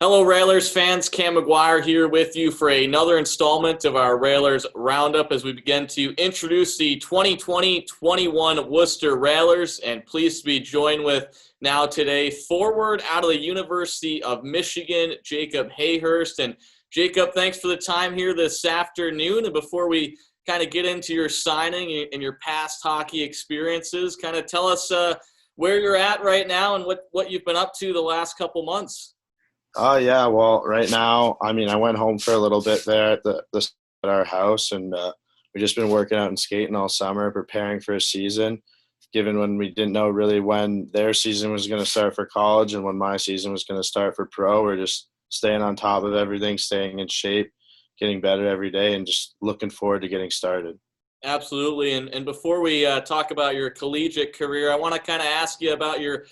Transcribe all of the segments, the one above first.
Hello, Railers fans. Cam McGuire here with you for another installment of our Railers Roundup as we begin to introduce the 2020-21 Worcester Railers. And pleased to be joined with now today forward out of the University of Michigan, Jacob Hayhurst. And Jacob, thanks for the time here this afternoon. And before we kind of get into your signing and your past hockey experiences, kind of tell us where you're at right now and what you've been up to the last couple months. Oh yeah, well, right now, I went home for a little bit there at our house, and we've just been working out and skating all summer, preparing for a season. Given when we didn't know really when their season was going to start for college and when my season was going to start for pro, we're just staying on top of everything, staying in shape, getting better every day, and just looking forward to getting started. Absolutely. And before we talk about your collegiate career, I want to kind of ask you about your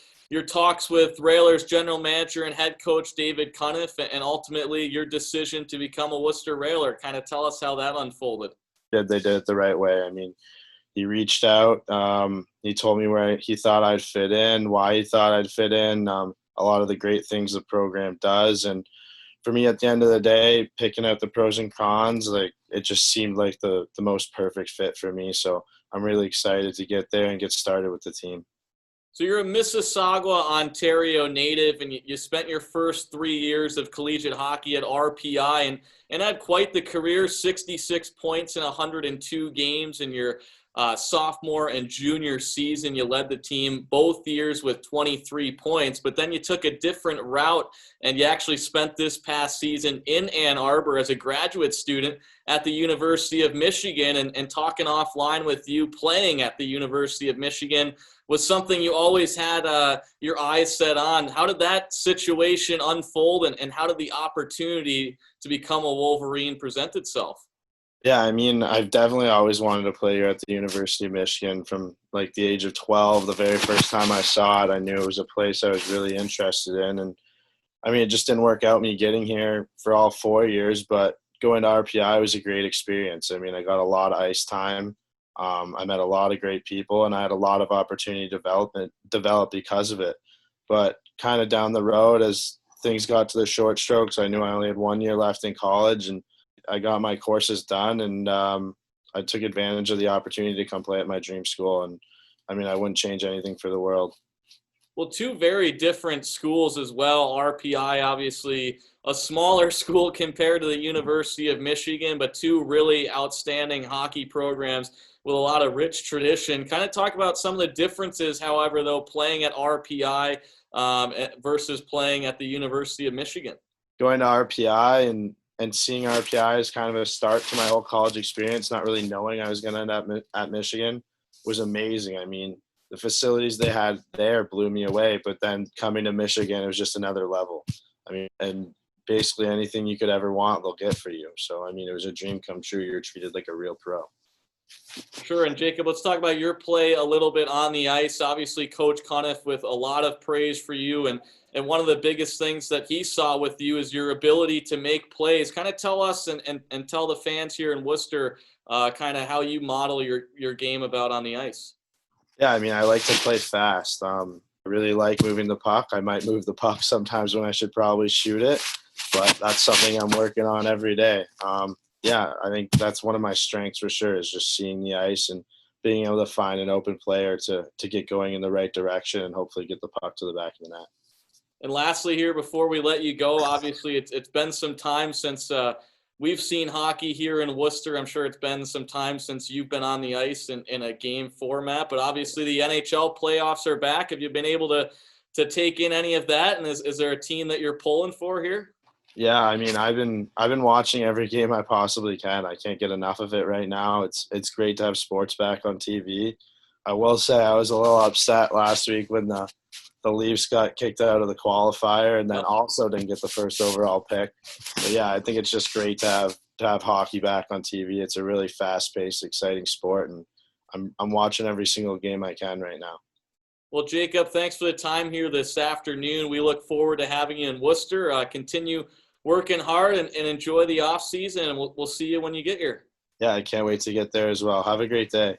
talks with Railers general manager and head coach David Cuniff, and ultimately your decision to become a Worcester Railer. Kind of tell us how that unfolded. They did it the right way. He reached out. He told me where he thought I'd fit in, why he thought I'd fit in, a lot of the great things the program does. And for me, at the end of the day, picking out the pros and cons, it just seemed like the most perfect fit for me. So I'm really excited to get there and get started with the team. So you're a Mississauga, Ontario native, and you spent your first 3 years of collegiate hockey at R.P.I. and had quite the career, 66 points in 102 games in your sophomore and junior season. You led the team both years with 23 points, but then you took a different route and you actually spent this past season in Ann Arbor as a graduate student at the University of Michigan. And talking offline with you, playing at the University of Michigan was something you always had your eyes set on. How did that situation unfold, and how did the opportunity to become a Wolverine present itself? Yeah, I've definitely always wanted to play here at the University of Michigan from like the age of 12. The very first time I saw it, I knew it was a place I was really interested in. And it just didn't work out me getting here for all 4 years, but going to RPI was a great experience. I got a lot of ice time. I met a lot of great people, and I had a lot of opportunity to develop because of it. But kind of down the road, as things got to the short strokes, I knew I only had 1 year left in college, and I got my courses done, and I took advantage of the opportunity to come play at my dream school. And I wouldn't change anything for the world. Well, two very different schools as well. RPI, obviously a smaller school compared to the University of Michigan, but two really outstanding hockey programs with a lot of rich tradition. Kind of talk about some of the differences, however, though, playing at RPI versus playing at the University of Michigan. Going to RPI and seeing RPI as kind of a start to my whole college experience, not really knowing I was going to end up at Michigan, was amazing. The facilities they had there blew me away, but then coming to Michigan, it was just another level. And basically anything you could ever want, they'll get for you. So, it was a dream come true. You're treated like a real pro. Sure. And Jacob, let's talk about your play a little bit on the ice. Obviously, Coach Cuniff with a lot of praise for you. And one of the biggest things that he saw with you is your ability to make plays. Kind of tell us and tell the fans here in Worcester kind of how you model your game about on the ice. Yeah, I like to play fast. I really like moving the puck. I might move the puck sometimes when I should probably shoot it, but that's something I'm working on every day. Yeah, I think that's one of my strengths for sure, is just seeing the ice and being able to find an open player to get going in the right direction and hopefully get the puck to the back of the net. And lastly here, before we let you go, obviously it's been some time since we've seen hockey here in Worcester. I'm sure it's been some time since you've been on the ice in a game format, but obviously the NHL playoffs are back. Have you been able to take in any of that? And is there a team that you're pulling for here? Yeah, I've been watching every game I possibly can. I can't get enough of it right now. It's great to have sports back on TV. I will say I was a little upset last week when the Leafs got kicked out of the qualifier and then also didn't get the first overall pick. But yeah, I think it's just great to have hockey back on TV. It's a really fast-paced, exciting sport, and I'm watching every single game I can right now. Well, Jacob, thanks for the time here this afternoon. We look forward to having you in Worcester. Continue working hard and enjoy the off season, and we'll see you when you get here. Yeah, I can't wait to get there as well. Have a great day.